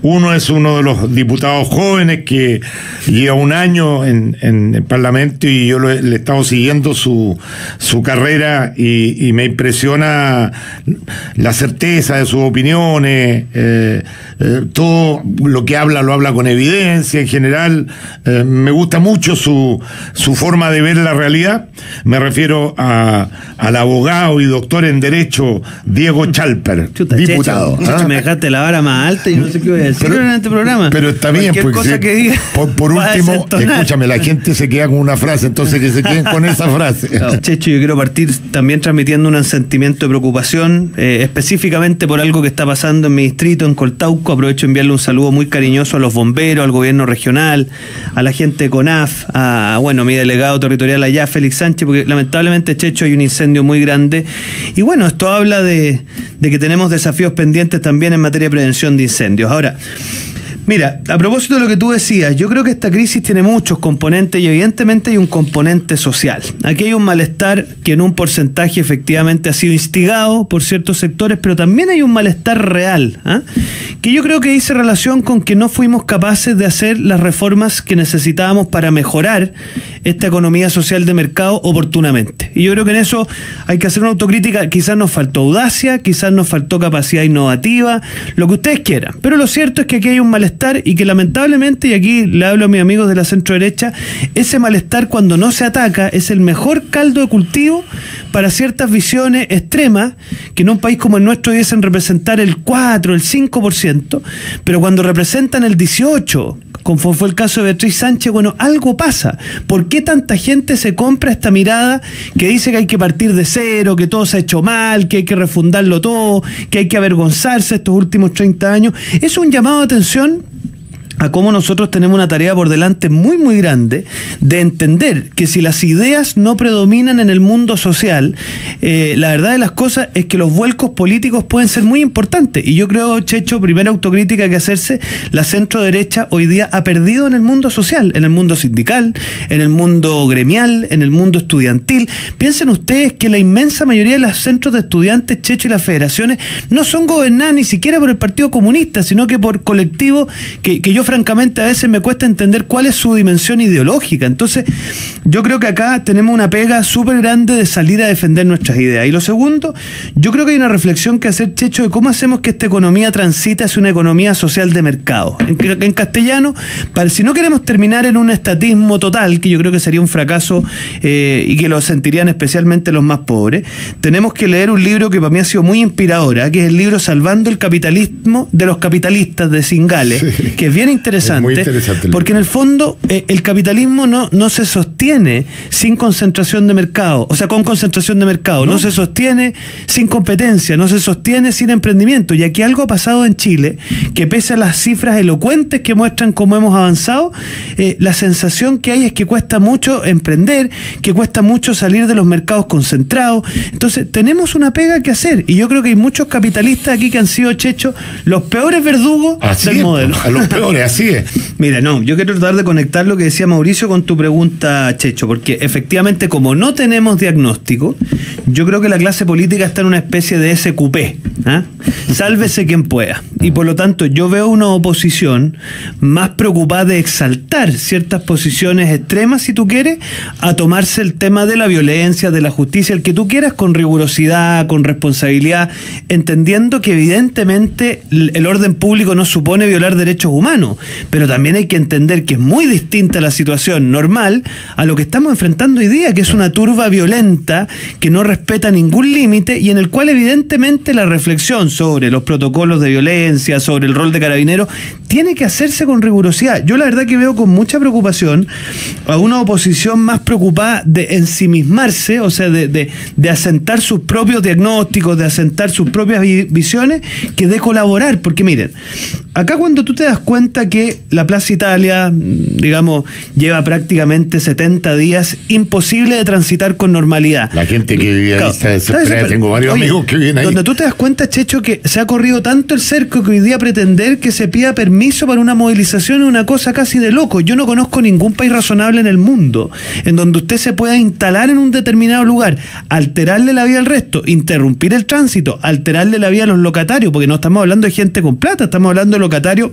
Uno es uno de los diputados jóvenes que lleva un año en el Parlamento y yo le he estado siguiendo su carrera y me impresiona la certeza de sus opiniones, todo lo que habla lo habla con evidencia en general. Me gusta mucho su forma de ver la realidad. Me refiero al abogado y doctor en Derecho Diego Chalper, diputado. Checho, me dejaste la vara más alta y no sé qué voy a decir en este programa. Pero está bien, porque cosa que diga, por último, escúchame, la gente se queda con una frase, entonces que se queden con esa frase. No, Checho, yo quiero partir también transmitiendo un sentimiento de preocupación, específicamente por algo que está pasando en mi distrito, en Coltauco. Aprovecho de enviarle un saludo muy cariñoso a los bomberos, al gobierno regional, a la gente de CONAF, a mi delegado territorial allá, Félix Sánchez, porque lamentablemente, Checho, hay un incendio muy grande. Y bueno, esto habla de que tenemos desafíos pendientes también en materia de prevención de incendios. Ahora, mira, a propósito de lo que tú decías, yo creo que esta crisis tiene muchos componentes y evidentemente hay un componente social. Aquí hay un malestar que en un porcentaje efectivamente ha sido instigado por ciertos sectores, pero también hay un malestar real, que yo creo que dice relación con que no fuimos capaces de hacer las reformas que necesitábamos para mejorar esta economía social de mercado oportunamente. Y yo creo que en eso hay que hacer una autocrítica. Quizás nos faltó audacia, quizás nos faltó capacidad innovativa, lo que ustedes quieran. Pero lo cierto es que aquí hay un malestar y que lamentablemente, y aquí le hablo a mis amigos de la centro derecha, ese malestar cuando no se ataca es el mejor caldo de cultivo para ciertas visiones extremas que en un país como el nuestro debiesen representar el 4, el 5%, pero cuando representan el 18%, como fue el caso de Beatriz Sánchez, bueno, algo pasa. ¿Por qué tanta gente se compra esta mirada que dice que hay que partir de cero, que todo se ha hecho mal, que hay que refundarlo todo, que hay que avergonzarse estos últimos 30 años? Es un llamado de atención a cómo nosotros tenemos una tarea por delante muy muy grande de entender que si las ideas no predominan en el mundo social, la verdad de las cosas es que los vuelcos políticos pueden ser muy importantes. Y yo creo, Checho, primera autocrítica que hacerse, la centro derecha hoy día ha perdido en el mundo social, en el mundo sindical, en el mundo gremial, en el mundo estudiantil. Piensen ustedes que la inmensa mayoría de los centros de estudiantes, Checho, y las federaciones no son gobernadas ni siquiera por el Partido Comunista, sino que por colectivos que yo francamente a veces me cuesta entender cuál es su dimensión ideológica. Entonces yo creo que acá tenemos una pega súper grande de salir a defender nuestras ideas. Y lo segundo, yo creo que hay una reflexión que hacer, Checho, de cómo hacemos que esta economía transite hacia una economía social de mercado. En castellano, si no queremos terminar en un estatismo total, que yo creo que sería un fracaso y que lo sentirían especialmente los más pobres, tenemos que leer un libro que para mí ha sido muy inspirador, que es el libro Salvando el capitalismo de los capitalistas de Singales, sí, que es bien interesante, porque en el fondo el capitalismo no se sostiene sin concentración de mercado, o sea, con concentración de mercado, no se sostiene sin competencia, no se sostiene sin emprendimiento. Y aquí algo ha pasado en Chile, que pese a las cifras elocuentes que muestran cómo hemos avanzado, la sensación que hay es que cuesta mucho emprender, que cuesta mucho salir de los mercados concentrados. Entonces tenemos una pega que hacer, y yo creo que hay muchos capitalistas aquí que han sido, Checho, los peores verdugos del modelo. A los peores, así es. Mira, yo quiero tratar de conectar lo que decía Mauricio con tu pregunta, Checho, porque efectivamente, como no tenemos diagnóstico, yo creo que la clase política está en una especie de SQP, sálvese quien pueda. Y por lo tanto, yo veo una oposición más preocupada de exaltar ciertas posiciones extremas, si tú quieres, a tomarse el tema de la violencia, de la justicia, el que tú quieras, con rigurosidad, con responsabilidad, entendiendo que evidentemente el orden público no supone violar derechos humanos, pero también hay que entender que es muy distinta la situación normal a lo que estamos enfrentando hoy día, que es una turba violenta que no respeta ningún límite y en el cual evidentemente la reflexión sobre los protocolos de violencia, sobre el rol de carabineros, tiene que hacerse con rigurosidad. Yo la verdad que veo con mucha preocupación a una oposición más preocupada de ensimismarse, o sea, de asentar sus propios diagnósticos, de asentar sus propias visiones, que de colaborar, porque miren, acá cuando tú te das cuenta que la Plaza Italia, digamos, lleva prácticamente 70 días imposible de transitar con normalidad. La gente que vive ahí está desesperada. Tengo varios amigos que viven ahí. Donde tú te das cuenta cuenta, Checho, que se ha corrido tanto el cerco que hoy día pretender que se pida permiso para una movilización es una cosa casi de loco. Yo no conozco ningún país razonable en el mundo en donde usted se pueda instalar en un determinado lugar, alterarle la vida al resto, interrumpir el tránsito, alterarle la vida a los locatarios, porque no estamos hablando de gente con plata, estamos hablando de locatarios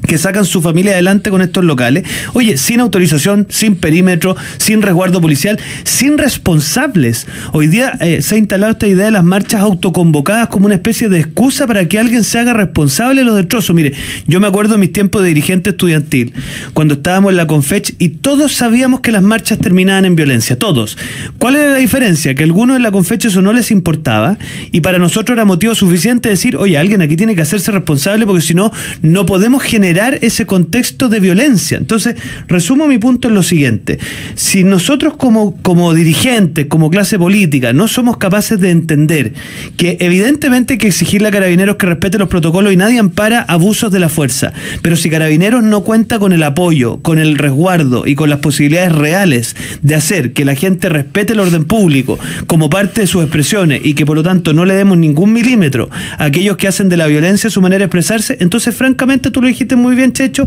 que sacan su familia adelante con estos locales, oye, sin autorización, sin perímetro, sin resguardo policial, sin responsables. Hoy día se ha instalado esta idea de las marchas autoconvocadas como una especie de excusa para que alguien se haga responsable de los destrozos. Mire, yo me acuerdo de mis tiempos de dirigente estudiantil, cuando estábamos en la Confech y todos sabíamos que las marchas terminaban en violencia, todos. ¿Cuál era la diferencia? Que a algunos en la Confech eso no les importaba y para nosotros era motivo suficiente decir, oye, alguien aquí tiene que hacerse responsable porque si no, no podemos generar ese contexto de violencia. Entonces, resumo mi punto en lo siguiente. Si nosotros como dirigentes, como clase política, no somos capaces de entender que evidentemente hay que exigirle a Carabineros que respete los protocolos y nadie ampara abusos de la fuerza, pero si Carabineros no cuenta con el apoyo, con el resguardo y con las posibilidades reales de hacer que la gente respete el orden público como parte de sus expresiones y que por lo tanto no le demos ningún milímetro a aquellos que hacen de la violencia su manera de expresarse, entonces francamente tú lo dijiste muy bien, Checho,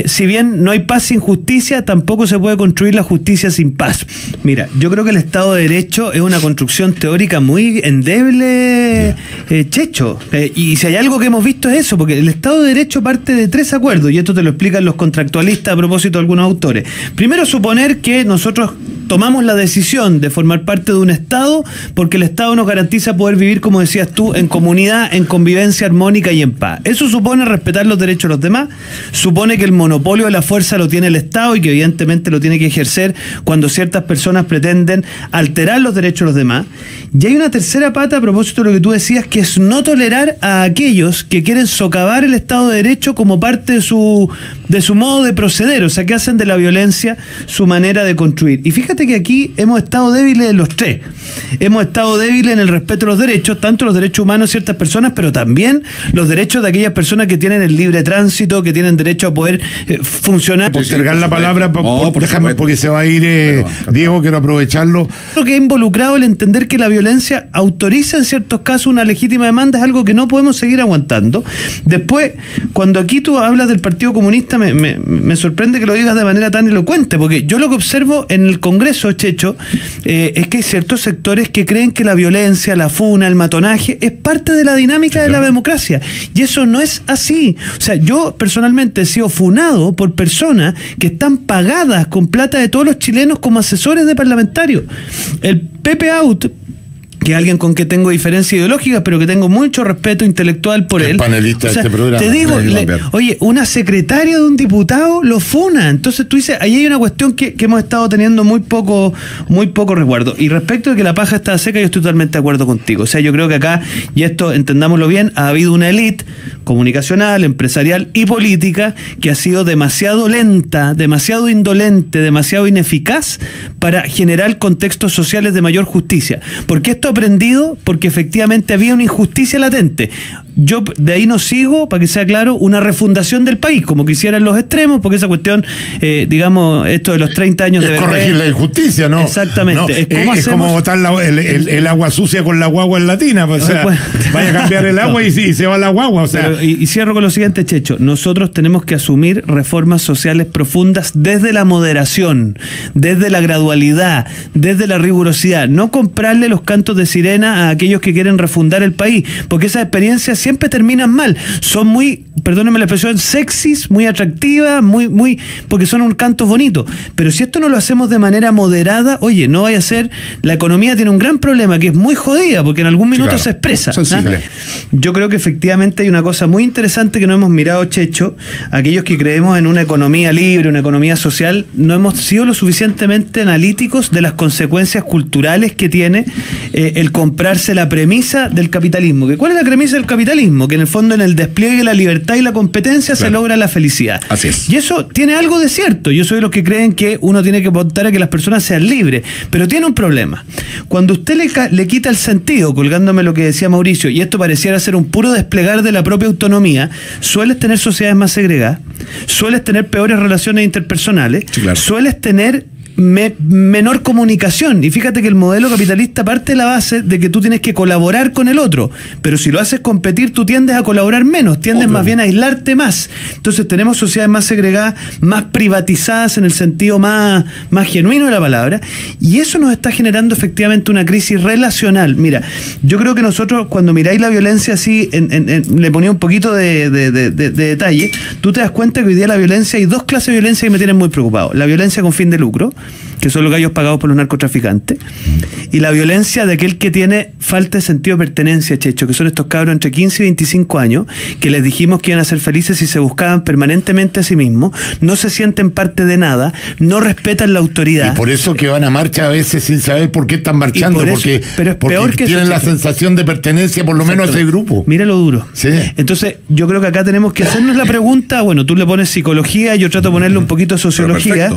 si bien no hay paz sin justicia, tampoco se puede construir la justicia sin paz. Mira, yo creo que el Estado de Derecho es una construcción teórica muy endeble, Checho, y si hay algo que hemos visto es eso, porque el Estado de Derecho parte de 3 acuerdos, y esto te lo explican los contractualistas a propósito de algunos autores. Primero, suponer que nosotros tomamos la decisión de formar parte de un Estado porque el Estado nos garantiza poder vivir, como decías tú, en comunidad, en convivencia armónica y en paz. Eso supone respetar los derechos de los demás, supone que el monopolio de la fuerza lo tiene el Estado y que evidentemente lo tiene que ejercer cuando ciertas personas pretenden alterar los derechos de los demás. Y hay una tercera pata a propósito de lo que tú decías, que es no tolerar a aquellos que quieren socavar el Estado de Derecho como parte de su modo de proceder, o sea, que hacen de la violencia su manera de construir. Y fíjate que aquí hemos estado débiles en los tres. Hemos estado débiles en el respeto a los derechos, tanto los derechos humanos de ciertas personas, pero también los derechos de aquellas personas que tienen el libre tránsito, que tienen derecho a poder funcionar. Postergar la palabra, déjame, porque se va a ir Diego, quiero aprovecharlo. Lo que ha involucrado el entender que la violencia autoriza en ciertos casos una legítima demanda es algo que no podemos seguir aguantando. Después, cuando aquí tú hablas del Partido Comunista, me sorprende que lo digas de manera tan elocuente, porque yo lo que observo en el Congreso, Checho, es que hay ciertos sectores que creen que la violencia, la funa, el matonaje es parte de la dinámica de la democracia, y eso no es así. O sea, yo personalmente he sido funado por personas que están pagadas con plata de todos los chilenos como asesores de parlamentarios. El Pepe Out, que es alguien con que tengo diferencias ideológicas, pero que tengo mucho respeto intelectual por él. Panelista, o sea, de este programa. Te digo, oye, una secretaria de un diputado lo funa. Entonces tú dices, ahí hay una cuestión que hemos estado teniendo muy poco resguardo. Y respecto de que la paja está seca, yo estoy totalmente de acuerdo contigo. O sea, yo creo que acá, y esto entendámoslo bien, ha habido una élite comunicacional, empresarial y política que ha sido demasiado lenta, demasiado indolente, demasiado ineficaz para generar contextos sociales de mayor justicia. Porque esto aprendido porque efectivamente había una injusticia latente. Yo de ahí no sigo, para que sea claro, una refundación del país, como quisieran los extremos, porque esa cuestión, digamos, esto de los 30 años de corregir la injusticia, ¿no? Exactamente. No, es como botar el agua sucia con la guagua en la tina, pues, o sea, vaya a cambiar el agua y se va la guagua, o sea. Pero, y cierro con lo siguiente, Checho, nosotros tenemos que asumir reformas sociales profundas desde la moderación, desde la gradualidad, desde la rigurosidad, no comprarle los cantos de sirena a aquellos que quieren refundar el país, porque esas experiencias siempre terminan mal, son muy, perdónenme la expresión, sexys, muy atractivas, muy, porque son un canto bonito, pero si esto no lo hacemos de manera moderada, oye, no vaya a ser, la economía tiene un gran problema que es muy jodida, porque en algún minuto se expresa. Yo creo que efectivamente hay una cosa muy interesante que no hemos mirado, Checho, aquellos que creemos en una economía libre, una economía social, no hemos sido lo suficientemente analíticos de las consecuencias culturales que tiene el comprarse la premisa del capitalismo. ¿Cuál es la premisa del capitalismo? Que en el fondo, en el despliegue de la libertad y la competencia, se logra la felicidad. Así es. Y eso tiene algo de cierto. Yo soy de los que creen que uno tiene que apuntar a que las personas sean libres, pero tiene un problema. Cuando usted le quita el sentido, colgándome lo que decía Mauricio, y esto pareciera ser un puro desplegar de la propia autonomía, sueles tener sociedades más segregadas, sueles tener peores relaciones interpersonales, sí, claro, sueles tener menor comunicación. Y fíjate que el modelo capitalista parte de la base de que tú tienes que colaborar con el otro, pero si lo haces competir, tú tiendes a colaborar menos, tiendes más bien a aislarte más. Entonces tenemos sociedades más segregadas, más privatizadas en el sentido más genuino de la palabra, y eso nos está generando efectivamente una crisis relacional. Mira, yo creo que nosotros, cuando miráis la violencia así, le ponía un poquito de detalle, tú te das cuenta que hoy día la violencia, hay dos clases de violencia que me tienen muy preocupado: la violencia con fin de lucro, que son los gallos pagados por los narcotraficantes, y la violencia de aquel que tiene falta de sentido de pertenencia, Checho, que son estos cabros entre 15 y 25 años, que les dijimos que iban a ser felices si se buscaban permanentemente a sí mismos, no se sienten parte de nada, no respetan la autoridad. Y por eso que van a marcha a veces sin saber por qué están marchando, porque tienen la sensación de pertenencia por lo menos a ese grupo. Mira lo duro. Sí. Entonces, yo creo que acá tenemos que hacernos la pregunta, bueno, tú le pones psicología, yo trato de ponerle un poquito de sociología,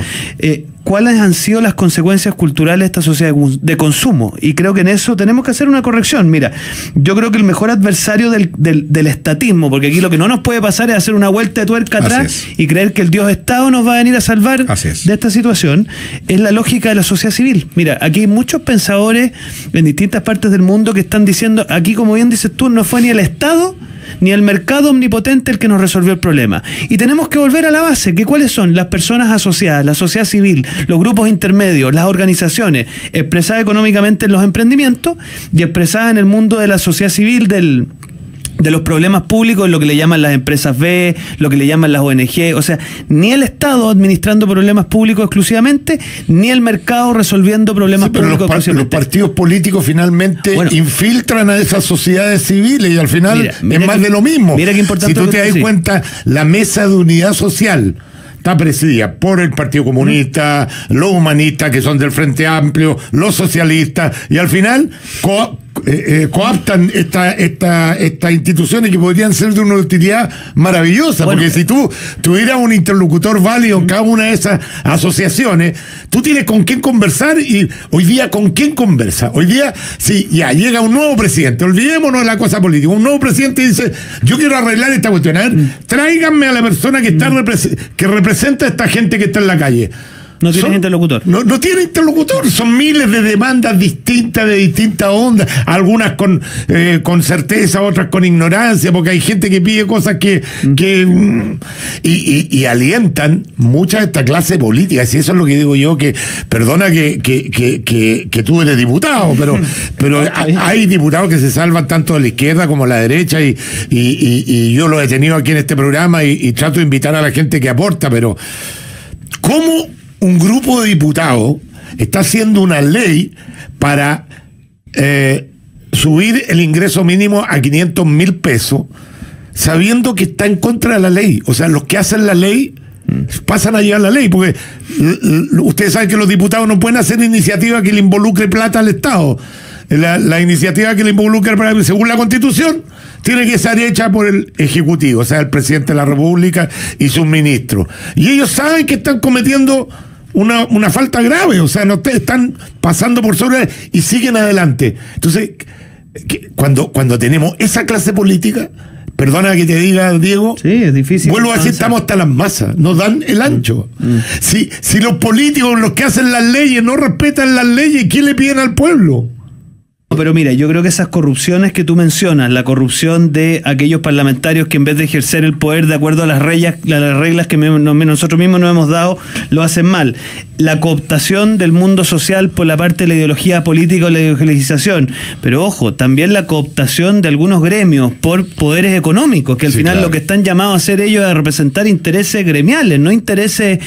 ¿cuáles han sido las consecuencias culturales de esta sociedad de consumo? Y creo que en eso tenemos que hacer una corrección. Mira, yo creo que el mejor adversario del estatismo, porque aquí lo que no nos puede pasar es hacer una vuelta de tuerca atrás y creer que el Dios Estado nos va a venir a salvar de esta situación, es la lógica de la sociedad civil. Mira, aquí hay muchos pensadores en distintas partes del mundo que están diciendo, aquí como bien dices tú, no fue ni el Estado ni el mercado omnipotente el que nos resolvió el problema. Y tenemos que volver a la base, que cuáles son las personas asociadas, la sociedad civil, los grupos intermedios, las organizaciones, expresadas económicamente en los emprendimientos y expresadas en el mundo de la sociedad civil, de los problemas públicos, lo que le llaman las empresas B, lo que le llaman las ONG. O sea, ni el Estado administrando problemas públicos exclusivamente, ni el mercado resolviendo problemas públicos exclusivamente. Los partidos políticos finalmente infiltran a esas sociedades civiles y al final es más de lo mismo. Mira qué importante. Si tú te das cuenta, la Mesa de Unidad Social está presidida por el Partido Comunista, los humanistas que son del Frente Amplio, los socialistas, y al final coaptan estas instituciones que podrían ser de una utilidad maravillosa, porque si tú tuvieras un interlocutor válido en cada una de esas asociaciones, tú tienes con quién conversar. Y hoy día, ¿con quién conversa? Hoy día, si ya llega un nuevo presidente, olvidémonos de la cosa política, un nuevo presidente dice, yo quiero arreglar esta cuestión, a ver, tráiganme a la persona que está que representa a esta gente que está en la calle. No tiene interlocutor. No tiene interlocutor. Son miles de demandas distintas, de distintas ondas, algunas con certeza, otras con ignorancia, porque hay gente que pide cosas y alientan mucha de esta clase política. Si eso es lo que digo yo, que perdona que tú eres diputado, pero hay diputados que se salvan tanto de la izquierda como de la derecha, y yo lo he tenido aquí en este programa y trato de invitar a la gente que aporta, pero ¿cómo un grupo de diputados está haciendo una ley para subir el ingreso mínimo a 500.000 pesos, sabiendo que está en contra de la ley? O sea, los que hacen la ley pasan a llevar la ley, porque ustedes saben que los diputados no pueden hacer iniciativa que le involucre plata al Estado. La iniciativa que le involucre, según la Constitución, tiene que ser hecha por el Ejecutivo, o sea, el presidente de la República y sus ministros. Y ellos saben que están cometiendo una falta grave, o sea, no están pasando por sobre y siguen adelante. Entonces, cuando tenemos esa clase política, perdona que te diga, Diego, sí, es difícil. Vuelvo a decir, estamos hasta las masas, nos dan el ancho. Si los políticos, los que hacen las leyes, no respetan las leyes, ¿qué le piden al pueblo? Pero mira, yo creo que esas corrupciones que tú mencionas, la corrupción de aquellos parlamentarios que en vez de ejercer el poder de acuerdo a las reglas que nosotros mismos nos hemos dado, lo hacen mal. La cooptación del mundo social por la parte de la ideología política o la legislación. Pero ojo, también la cooptación de algunos gremios por poderes económicos, que al final lo que están llamados a hacer ellos es a representar intereses gremiales, no intereses,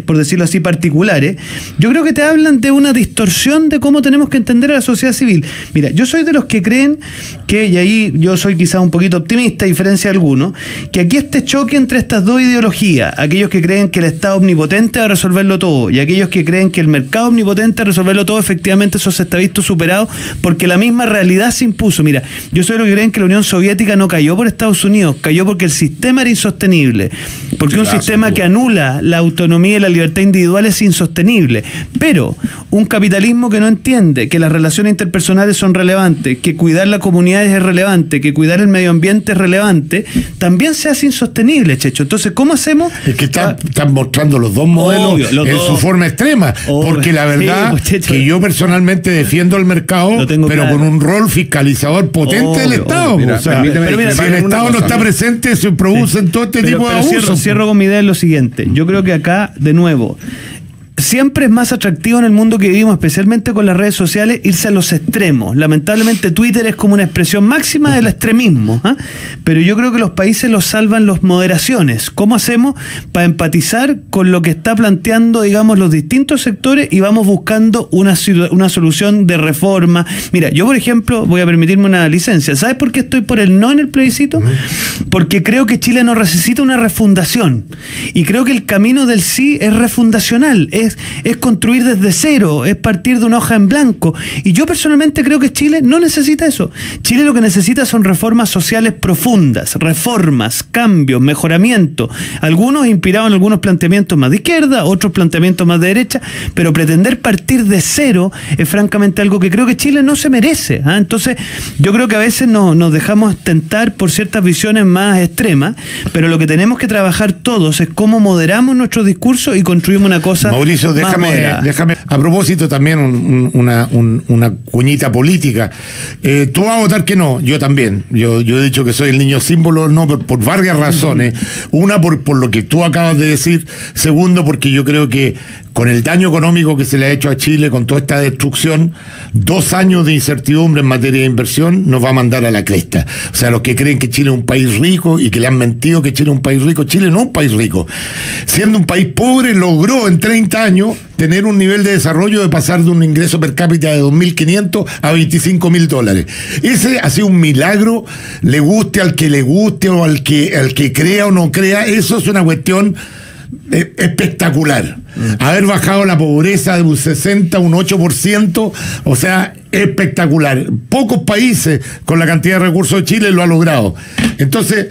por decirlo así, particulares. Yo creo que te hablan de una distorsión de cómo tenemos que entender a la sociedad civil. Mira, yo soy de los que creen que, y ahí yo soy quizás un poquito optimista a diferencia de algunos, que aquí este choque entre estas dos ideologías, aquellos que creen que el Estado omnipotente va a resolverlo todo y aquellos que creen que el mercado omnipotente va a resolverlo todo, efectivamente eso se está visto superado porque la misma realidad se impuso. Mira, yo soy de los que creen que la Unión Soviética no cayó por Estados Unidos, cayó porque el sistema era insostenible. Porque un sistema que anula la autonomía y la libertad individual es insostenible. Pero un capitalismo que no entiende que las relaciones interpersonales son relevantes, que cuidar las comunidades es relevante, que cuidar el medio ambiente es relevante, también se hace insostenible, Checho. Entonces, ¿cómo hacemos? Es que están mostrando los dos modelos su forma extrema. Porque la verdad que yo personalmente defiendo el mercado, pero claro, con un rol fiscalizador potente del Estado. Mira, si el Estado no está presente, se producen todo este tipo de abusos. Cierro con mi idea en lo siguiente. Yo creo que acá, de nuevo, siempre es más atractivo en el mundo que vivimos, especialmente con las redes sociales, irse a los extremos. Lamentablemente Twitter es como una expresión máxima del extremismo, ¿eh? Pero yo creo que los países los salvan las moderaciones. ¿Cómo hacemos para empatizar con lo que está planteando, digamos, los distintos sectores y vamos buscando una solución de reforma? Mira, yo por ejemplo voy a permitirme una licencia. ¿Sabes por qué estoy por el no en el plebiscito? Porque creo que Chile no necesita una refundación. Y creo que el camino del sí es refundacional, es construir desde cero, es partir de una hoja en blanco. Y yo personalmente creo que Chile no necesita eso. Chile lo que necesita son reformas sociales profundas, reformas, cambios, mejoramiento. Algunos inspirados en algunos planteamientos más de izquierda, otros planteamientos más de derecha, pero pretender partir de cero es francamente algo que creo que Chile no se merece, ¿eh? Entonces, yo creo que a veces nos dejamos tentar por ciertas visiones más extremas, pero lo que tenemos que trabajar todos es cómo moderamos nuestro discurso y construimos una cosa. Mauricio, déjame, a propósito también una cuñita política. Tú vas a votar que no, yo también. Yo he dicho que soy el niño símbolo, no, por varias razones. Una, por lo que tú acabas de decir. Segundo, porque yo creo que con el daño económico que se le ha hecho a Chile, con toda esta destrucción, 2 años de incertidumbre en materia de inversión nos va a mandar a la cresta. O sea, los que creen que Chile es un país rico y que le han mentido que Chile es un país rico, Chile no es un país rico. Siendo un país pobre, logró en 30 años tener un nivel de desarrollo de pasar de un ingreso per cápita de 2.500 a $25.000. Ese ha sido un milagro, le guste al que le guste o al que crea o no crea, eso es una cuestión espectacular. Haber bajado la pobreza de un 60 a un 8%, o sea, espectacular. Pocos países con la cantidad de recursos de Chile lo ha logrado. Entonces,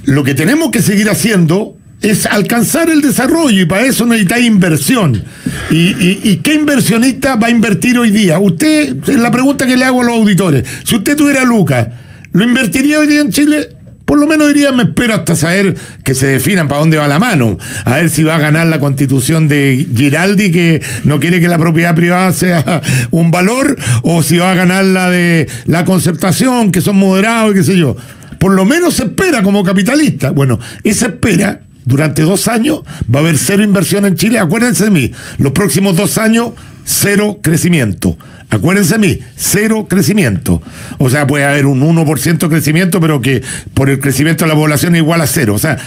lo que tenemos que seguir haciendo es alcanzar el desarrollo, y para eso necesita inversión. ¿Y qué inversionista va a invertir hoy día? Usted, es la pregunta que le hago a los auditores. Si usted tuviera lucas, ¿lo invertiría hoy día en Chile? Por lo menos diría, me espero hasta saber que se definan para dónde va la mano. A ver si va a ganar la constitución de Giraldi, que no quiere que la propiedad privada sea un valor, o si va a ganar la de la concertación, que son moderados y qué sé yo. Por lo menos se espera como capitalista. Bueno, esa espera, durante 2 años, va a haber 0 inversión en Chile. Acuérdense de mí, los próximos 2 años, 0 crecimiento. Acuérdense de mí, 0 crecimiento. O sea, puede haber un 1% crecimiento, pero que por el crecimiento de la población es igual a 0. O sea,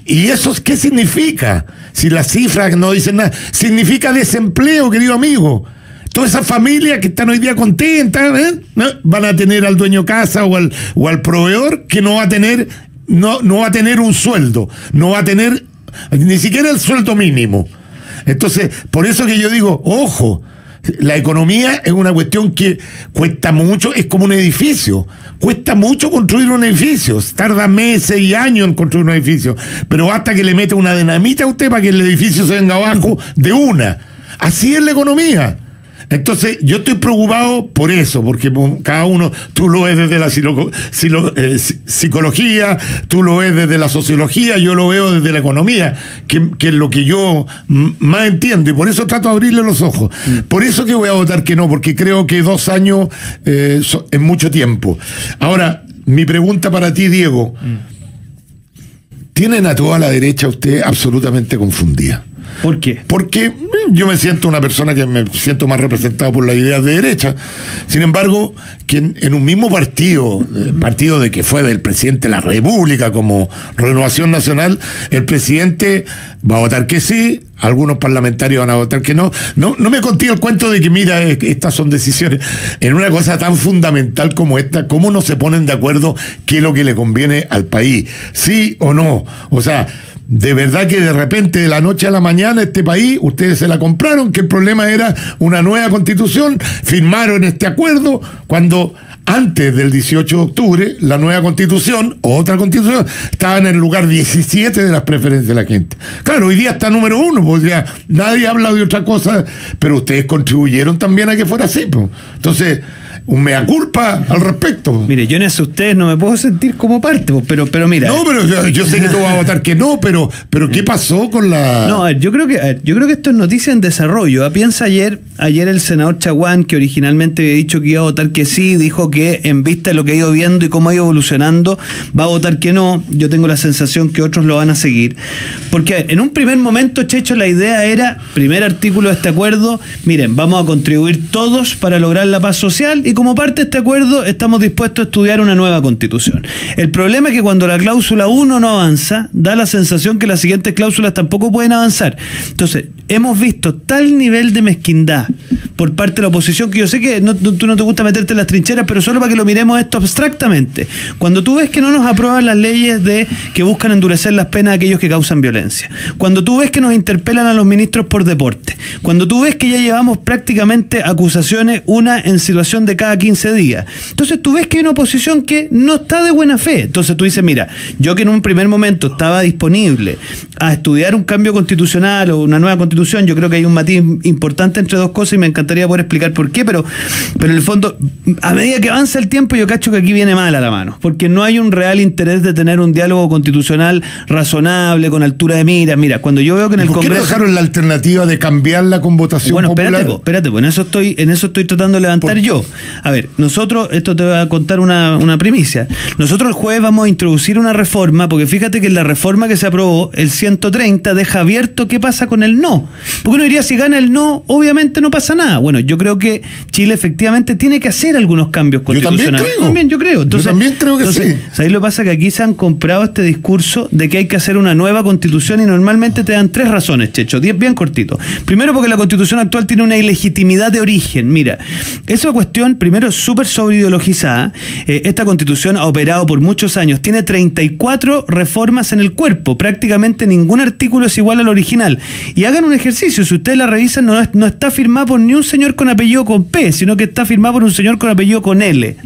¿y eso qué significa? Si las cifras no dicen nada, significa desempleo, querido amigo. Todas esas familias que están hoy día contentas, ¿no? Van a tener al dueño casa o al proveedor que no va a tener, no va a tener un sueldo, no va a tener ni siquiera el sueldo mínimo. Entonces, por eso que yo digo, ojo, la economía es una cuestión que cuesta mucho, es como un edificio. Cuesta mucho construir un edificio, tarda meses y años en construir un edificio, pero basta que le meta una dinamita a usted para que el edificio se venga abajo de una. Así es la economía. Entonces, yo estoy preocupado por eso, porque cada uno, tú lo ves desde la psicología, tú lo ves desde la sociología, yo lo veo desde la economía, que es lo que yo más entiendo, y por eso trato de abrirle los ojos. Por eso que voy a votar que no, porque creo que 2 años es mucho tiempo. Ahora, mi pregunta para ti, Diego, ¿tienen a toda la derecha usted absolutamente confundida? ¿Por qué? Porque yo me siento una persona que me siento más representado por las ideas de derecha. Sin embargo, que en un mismo partido, el partido de que fue del presidente de la República como Renovación Nacional, el presidente va a votar que sí, algunos parlamentarios van a votar que no. No me conté el cuento de que, mira, estas son decisiones. En una cosa tan fundamental como esta, ¿cómo no se ponen de acuerdo qué es lo que le conviene al país? ¿Sí o no? O sea, de verdad que de repente, de la noche a la mañana, este país, ustedes se la compraron, que el problema era una nueva constitución, firmaron este acuerdo, cuando antes del 18 de octubre, la nueva constitución, otra constitución, estaba en el lugar 17 de las preferencias de la gente. Claro, hoy día está número 1, pues ya nadie habla de otra cosa, pero ustedes contribuyeron también a que fuera así, pues. Entonces, un mea culpa al respecto. Mire, yo en eso ustedes no me puedo sentir como parte, pero mira. No, pero yo sé que tú vas a votar que no, pero ¿qué pasó con la...? No, yo creo que esto es noticia en desarrollo. Piensa ayer el senador Chaguán, que originalmente había dicho que iba a votar que sí, dijo que en vista de lo que ha ido viendo y cómo ha ido evolucionando, va a votar que no. Yo tengo la sensación que otros lo van a seguir. Porque en un primer momento, Checho, la idea era, primer artículo de este acuerdo, miren, vamos a contribuir todos para lograr la paz social y como parte de este acuerdo estamos dispuestos a estudiar una nueva constitución. El problema es que cuando la cláusula 1 no avanza, da la sensación que las siguientes cláusulas tampoco pueden avanzar. Entonces, hemos visto tal nivel de mezquindad por parte de la oposición que yo sé que tú no te gusta meterte en las trincheras, pero solo para que lo miremos esto abstractamente. Cuando tú ves que no nos aprueban las leyes que buscan endurecer las penas de aquellos que causan violencia, cuando tú ves que nos interpelan a los ministros por deporte, cuando tú ves que ya llevamos prácticamente acusaciones, una en situación de cada 15 días, entonces tú ves que hay una oposición que no está de buena fe. Entonces tú dices, mira, yo que en un primer momento estaba disponible a estudiar un cambio constitucional o una nueva constitución, yo creo que hay un matiz importante entre dos cosas y me encantaría poder explicar por qué, pero en el fondo, a medida que avanza el tiempo, yo cacho que aquí viene mal a la mano, porque no hay un real interés de tener un diálogo constitucional razonable, con altura de miras. Mira, cuando yo veo que en el Congreso... ¿Por qué no dejaron la alternativa de cambiarla con votación popular? Espérate, en eso estoy tratando de levantar yo. A ver, nosotros, esto te voy a contar una primicia. Nosotros el jueves vamos a introducir una reforma, porque fíjate que en la reforma que se aprobó, el 130 deja abierto qué pasa con el no. Porque uno diría, si gana el no, obviamente no pasa nada. Bueno, yo creo que Chile efectivamente tiene que hacer algunos cambios constitucionales. Yo también creo. Entonces, yo también creo que sí. Ahí lo que pasa es que aquí se han comprado este discurso de que hay que hacer una nueva constitución y normalmente te dan 3 razones, Checho, 10 bien cortito. Primero, porque la constitución actual tiene una ilegitimidad de origen. Mira, esa cuestión, primero, es súper sobreideologizada. Esta constitución ha operado por muchos años, tiene 34 reformas en el cuerpo, prácticamente ningún artículo es igual al original. Y hagan un ejercicio, si ustedes la revisan, no está firmada por ni un señor con apellido con P, sino que está firmada por un señor con apellido con L.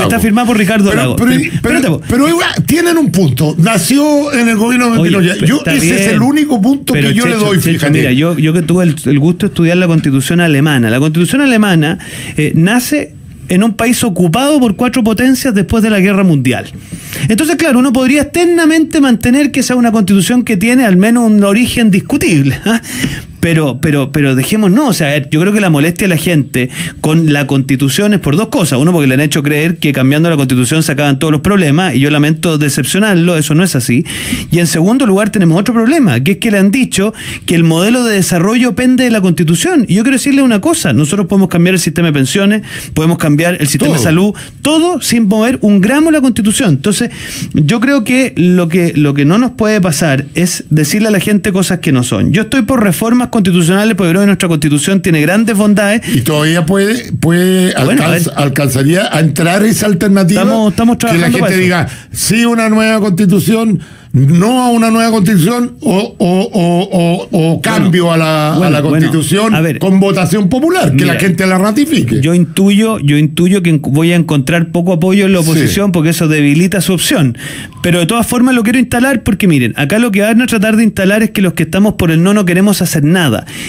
Está firmada por Ricardo Lago. Pero tienen un punto. Nació en el gobierno de Pinochet. Ese es el único punto que yo le doy, fíjate. Mira, yo que tuve el gusto de estudiar la constitución alemana. La constitución alemana nace en un país ocupado por 4 potencias después de la Guerra Mundial. Entonces, claro, uno podría externamente mantener que sea una constitución que tiene al menos un origen discutible, ¿eh? Pero dejemos, no, o sea, yo creo que la molestia de la gente con la Constitución es por 2 cosas. Uno, porque le han hecho creer que cambiando la Constitución se acaban todos los problemas, y yo lamento decepcionarlo, eso no es así. Y en segundo lugar tenemos otro problema, que es que le han dicho que el modelo de desarrollo pende de la Constitución. Y yo quiero decirle una cosa, nosotros podemos cambiar el sistema de pensiones, podemos cambiar el sistema de salud, todo sin mover un gramo la Constitución. Entonces, yo creo que lo que no nos puede pasar es decirle a la gente cosas que no son. Yo estoy por reformas constitucionales, porque creo que nuestra Constitución tiene grandes bondades. Y todavía alcanzaría a entrar esa alternativa. Estamos trabajando. Que la gente diga, sí, una nueva Constitución, no a una nueva Constitución o cambio a la Constitución con votación popular, que la gente la ratifique. Yo intuyo que voy a encontrar poco apoyo en la oposición, porque eso debilita su opción. Pero de todas formas lo quiero instalar porque, miren, acá lo que van a tratar de instalar es que los que estamos por el no queremos hacer nada.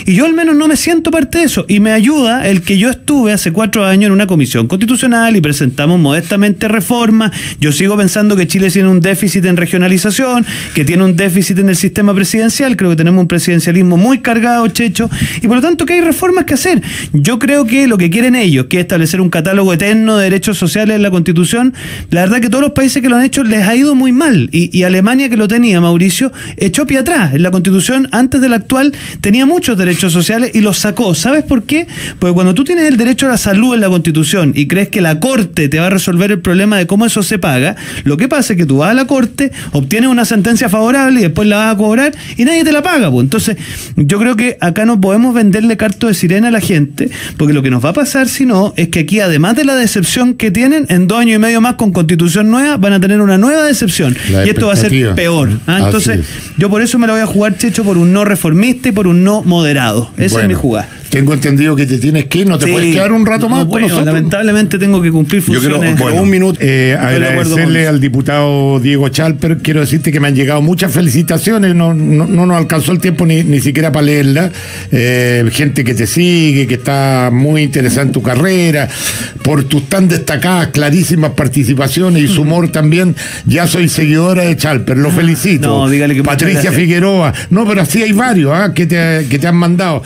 Y yo al menos no me siento parte de eso. Y me ayuda el que yo estuve hace 4 años en una comisión constitucional y presentamos modestamente reformas. Yo sigo pensando que Chile tiene un déficit en regionalización, que tiene un déficit en el sistema presidencial. Creo que tenemos un presidencialismo muy cargado, Checho, y por lo tanto que hay reformas que hacer. Yo creo que lo que quieren ellos, que es establecer un catálogo eterno de derechos sociales en la Constitución, la verdad que todos los países que lo han hecho les ha ido muy mal, y Alemania, que lo tenía, Mauricio, echó pie atrás. En la Constitución, antes de la actual, tenía muchos derechos sociales y los sacó. ¿Sabes por qué? Porque cuando tú tienes el derecho a la salud en la Constitución y crees que la Corte te va a resolver el problema de cómo eso se paga, lo que pasa es que tú vas a la Corte, obtienes una sentencia favorable y después la vas a cobrar y nadie te la paga, pues. Entonces, yo creo que acá no podemos venderle canto de sirena a la gente, porque lo que nos va a pasar, si no, es que aquí, además de la decepción que tienen, en 2 años y medio más con Constitución nueva, van a tener una nueva decepción. Y esto va a ser peor. Entonces, yo por eso me lo voy a jugar, Checho, por un no reformista y por un no moderado. Esa es mi jugada. tengo entendido que te tienes que ir, no te puedes quedar un rato más. Bueno, lamentablemente tengo que cumplir funciones. Yo creo, un minuto. Agradecerle al diputado Diego Chalper, quiero decirte que me han llegado muchas felicitaciones, no nos alcanzó el tiempo ni siquiera para leerla. Gente que te sigue, que está muy interesada en tu carrera, por tus tan destacadas, clarísimas participaciones y su humor también. Ya soy seguidora de Chalper, lo felicito. No, dígale que Patricia Figueroa, no, pero así hay varios que te han mandado.